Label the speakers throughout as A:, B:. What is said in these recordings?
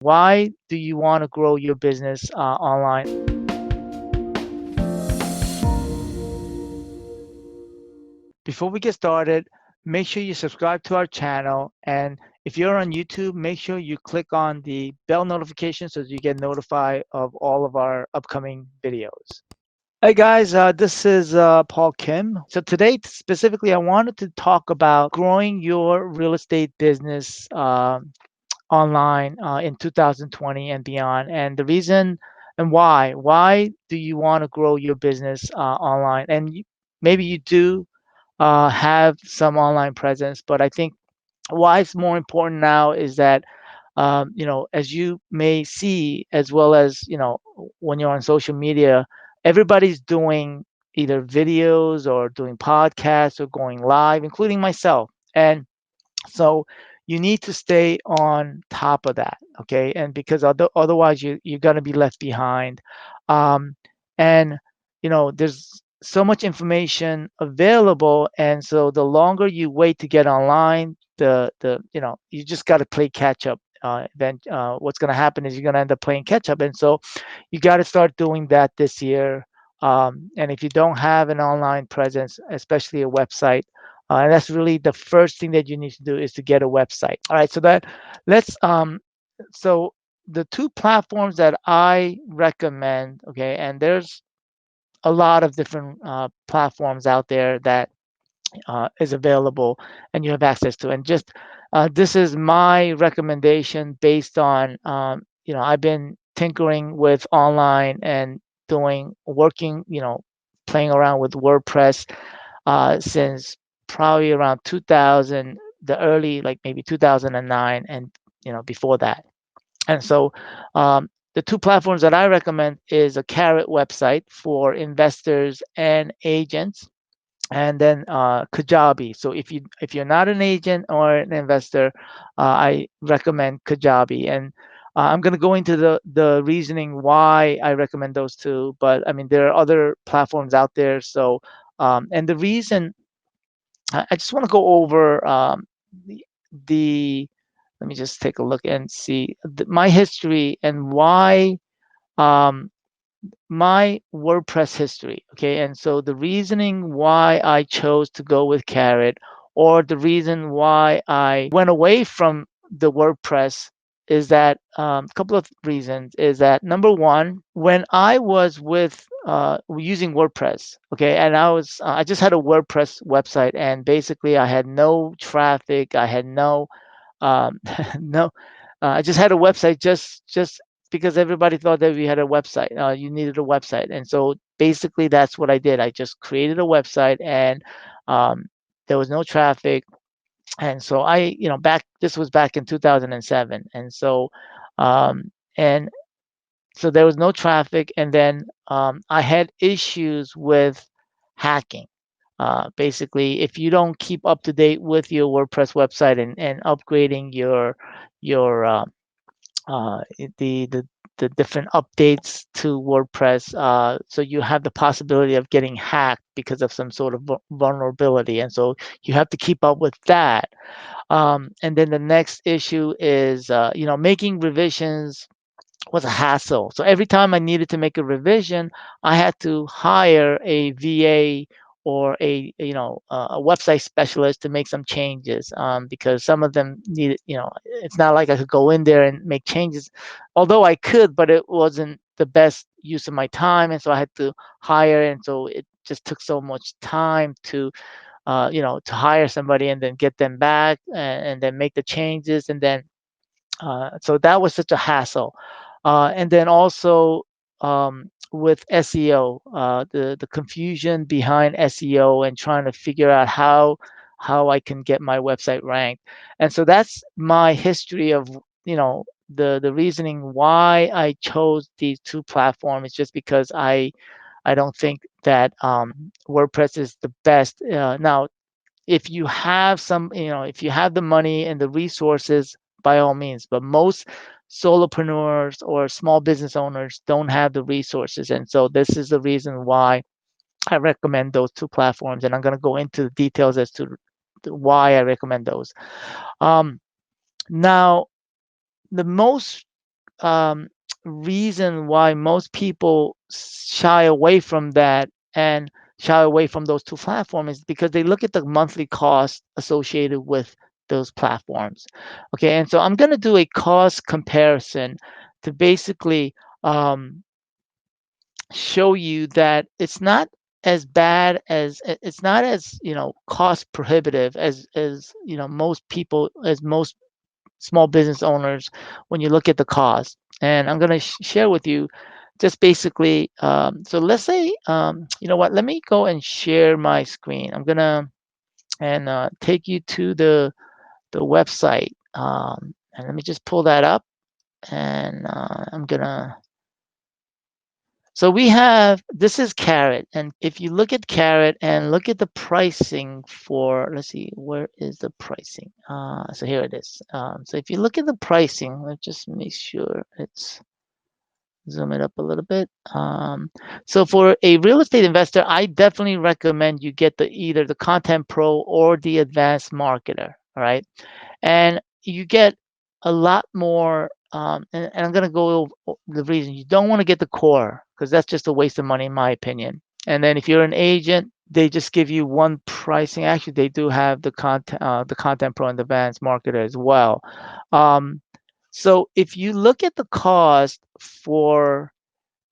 A: Why do you want to grow your business online? Before we get started, make sure you subscribe to our channel. And if you're on YouTube, make sure you click on the bell notification so that you get notified of all of our upcoming videos. Hey guys, this is Paul Kim. So today, specifically, I wanted to talk about growing your real estate business online in 2020 and beyond, and the reason and why. Why do you want to grow your business online? And maybe you do have some online presence, but I think why it's more important now is that as you may see, as well as when you're on social media, everybody's doing either videos or doing podcasts or going live, including myself. And so you need to stay on top of that, okay? And because otherwise you're going to be left behind. Um, and there's so much information available, and so the longer you wait to get online, the you just got to play catch up. Then what's going to happen is you're going to end up playing catch up, and so you got to start doing that this year. And if you don't have an online presence, especially a website, and that's really the first thing that you need to do is to get a website. All right, so that let's so the two platforms that I recommend, okay, and there's a lot of different platforms out there that is available and you have access to. And just this is my recommendation based on I've been tinkering with online and working, playing around with WordPress since probably around 2000, the early, like maybe 2009, and before that. And so the two platforms that I recommend is a Carrot website for investors and agents, and then Kajabi. So if you're not an agent or an investor, I recommend Kajabi. And I'm going to go into the reasoning why I recommend those two. But I mean, there are other platforms out there. So and the reason I just want to go over the, the let me just take a look and see my history and why um, my WordPress history. Okay, and so the reasoning why I chose to go with Carrot, or the reason why I went away from the WordPress, is that a couple of reasons. Is that number one, when I was with using WordPress, okay, and I just had a WordPress website, and basically I had no traffic, I had no no, I just had a website just because everybody thought that we had a website. You needed a website, and so basically that's what I did. I just created a website, and um, there was no traffic, and so this was back in 2007, and um, and so there was no traffic, and then I had issues with hacking. Basically, if you don't keep up to date with your WordPress website and upgrading your the different updates to WordPress, so you have the possibility of getting hacked because of some sort of vulnerability, and so you have to keep up with that. And then the next issue is making revisions was a hassle. So every time I needed to make a revision, I had to hire a VA or a website specialist to make some changes, because some of them needed, it's not like I could go in there and make changes, although I could, but it wasn't the best use of my time, and so I had to hire, and so it just took so much time to hire somebody and then get them back, and then make the changes, and then so that was such a hassle. And then also with SEO, the confusion behind SEO and trying to figure out how I can get my website ranked. And so that's my history of the reasoning why I chose these two platforms is just because I don't think that WordPress is the best. Now, if you have the money and the resources, by all means, but most solopreneurs or small business owners don't have the resources, and so this is the reason why I recommend those two platforms, and I'm going to go into the details as to why I recommend those. um, Now, the most reason why most people shy away from that and shy away from those two platforms is because they look at the monthly cost associated with those platforms. Okay, and so I'm going to do a cost comparison to basically um, show you that it's not as bad as it's not as cost prohibitive as most people, as most small business owners, when you look at the cost. And I'm going to share with you just basically, so let's say, you know what, let me go and share my screen. I'm going to and take you to the website, and let me just pull that up. And I'm going to, so we have, this is Carrot. And if you look at Carrot and look at the pricing for, let's see, where is the pricing? So here it is. So if you look at the pricing, let's just make sure it's, zoom it up a little bit. So for a real estate investor, I definitely recommend you get either the Content Pro or the Advanced Marketer, all right? And you get a lot more, and I'm going to go over the reason. You don't want to get the core because that's just a waste of money, in my opinion. And then if you're an agent, they just give you one pricing. Actually, they do have the Content Pro and the Advanced Marketer as well. So if you look at the cost for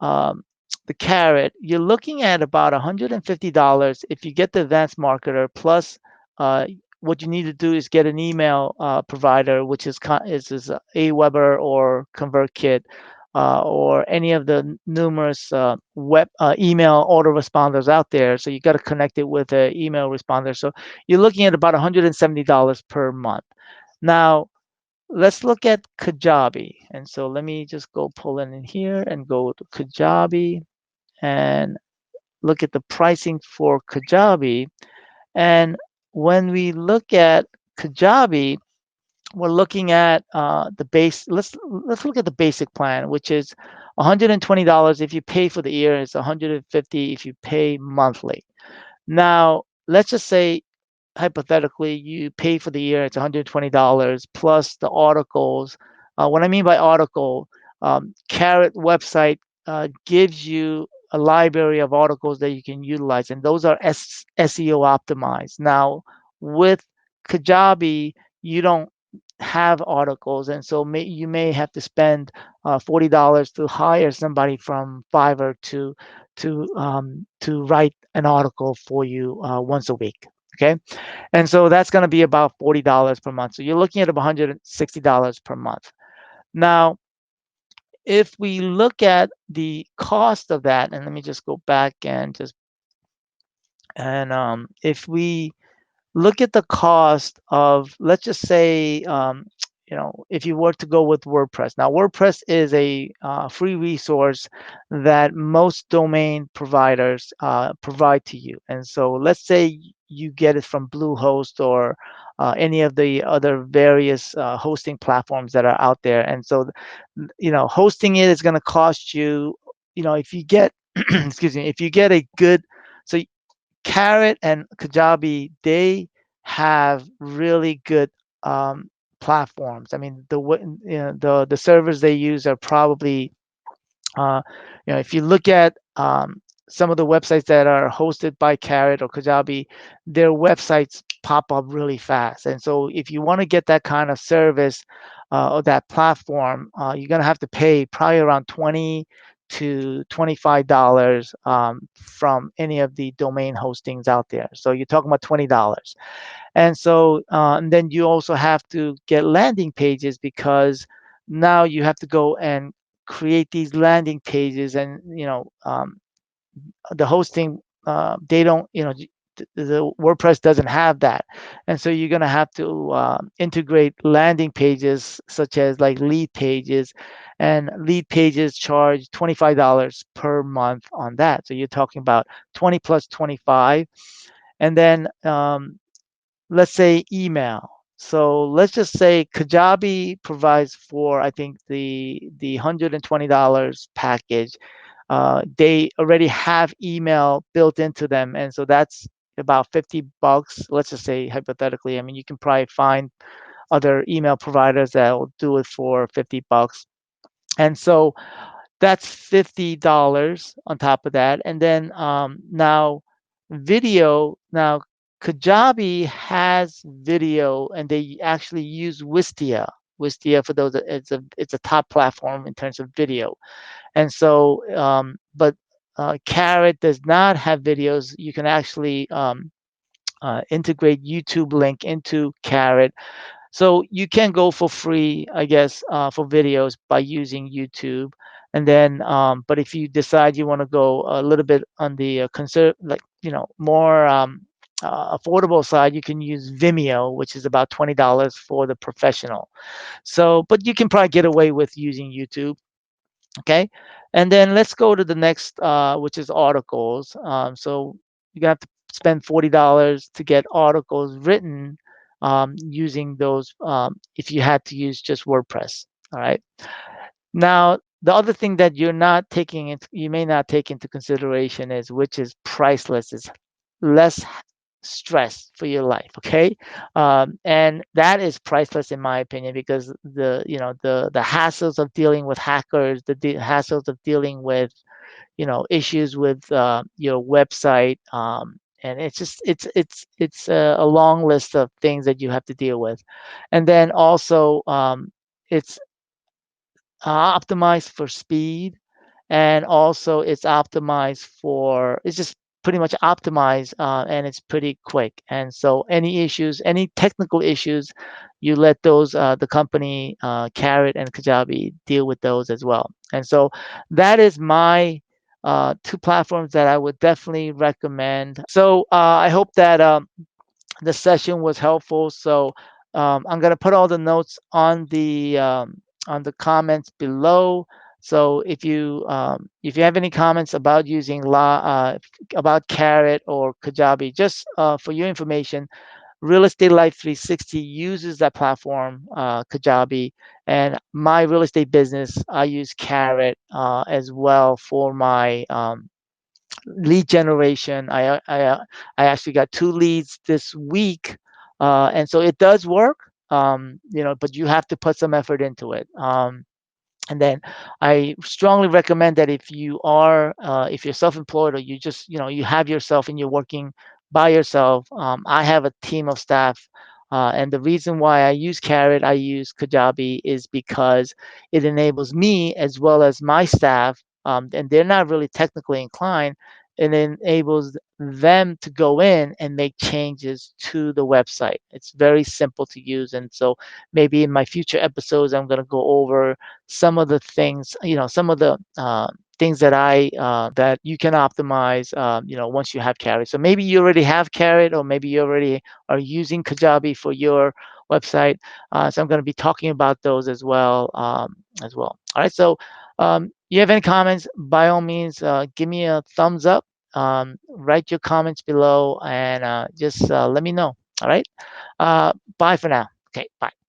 A: um, the Carrot, you're looking at about $150 if you get the advanced marketer. Plus, what you need to do is get an email provider, which is Aweber or ConvertKit, or any of the numerous web email autoresponders out there. So you got to connect it with an email responder. So you're looking at about $170 per month. Now, let's look at Kajabi. And so let me just go pull in here and go to Kajabi and look at the pricing for Kajabi. And when we look at Kajabi, we're looking at the base. Let's look at the basic plan, which is $120 if you pay for the year. It's $150 if you pay monthly. Now, let's just say hypothetically you pay for the year, it's $120 plus the articles. What I mean by article, Carrot website gives you a library of articles that you can utilize, and those are SEO optimized. Now, with Kajabi, you don't have articles, and so you may have to spend $40 to hire somebody from Fiverr to write an article for you once a week. Okay, and so that's going to be about $40 per month. So you're looking at about $160 per month. Now, if we look at the cost of that, and let me just go back and if we look at the cost of, let's just say, if you were to go with WordPress. Now, WordPress is a free resource that most domain providers provide to you. And so let's say you get it from Bluehost or any of the other various hosting platforms that are out there. And so, hosting it is going to cost you, if you get, excuse me, if you get a good, so Carrot and Kajabi, they have really good platforms. I mean, the servers they use are probably, uh, if you look at some of the websites that are hosted by Carrot or Kajabi, their websites pop up really fast. And so if you want to get that kind of service or that platform, you're going to have to pay probably around $20 to $25 from any of the domain hostings out there. So you're talking about $20. And so and then you also have to get landing pages, because now you have to go and create these landing pages. And the hosting, they don't, the WordPress doesn't have that. And so you're going to have to integrate landing pages such as like lead pages, and lead pages charge $25 per month on that. So you're talking about 20 plus 25. And then let's say email. So let's just say Kajabi provides for, I think, the $120 package. They already have email built into them, and so that's about $50. Let's just say hypothetically. I mean, you can probably find other email providers that will do it for $50. And so that's $50 on top of that. And then now video, now Kajabi has video and they actually use Wistia. Wistia, for those, it's a top platform in terms of video. And so, but Carrot does not have videos. You can actually integrate YouTube link into Carrot, so you can go for free, I guess, for videos by using YouTube. And then, but if you decide you want to go a little bit on the like, more affordable side, you can use Vimeo, which is about $20 for the professional. So, but you can probably get away with using YouTube. Okay, and then let's go to the next, which is articles. So you have to spend $40 to get articles written using those. If you had to use just WordPress, all right. Now, the other thing that you may not take into consideration is, which is Priceless, is less stress for your life. Okay, and that is priceless in my opinion, because the hassles of dealing with hackers, the hassles of dealing with issues with your website, and it's just it's a long list of things that you have to deal with. And then also, it's optimized for speed, and also it's just pretty much optimized, and it's pretty quick. And so any technical issues, you let those the company, Carrot and Kajabi, deal with those as well. And so that is my two platforms that I would definitely recommend. So I hope that the session was helpful. So I'm going to put all the notes on the comments below. So if you have any comments about using about Carrot or Kajabi, just for your information, Real Estate Life 360 uses that platform, Kajabi, and my real estate business, I use Carrot as well for my lead generation. I actually got 2 leads this week, and so it does work. But you have to put some effort into it. And then I strongly recommend that if you're self-employed, or you just you have yourself and you're working by yourself. I have a team of staff, and the reason why I use Carrot, I use Kajabi, is because it enables me as well as my staff, and they're not really technically inclined. It enables them to go in and make changes to the website. It's very simple to use, and so maybe in my future episodes, I'm going to go over some of the things, some of the things that you can optimize, once you have Carrot. So maybe you already have Carrot, or maybe you already are using Kajabi for your website. So I'm going to be talking about those as well, All right. So you have any comments, by all means, give me a thumbs up. Write your comments below, and just let me know. All right. Bye for now. Okay. Bye.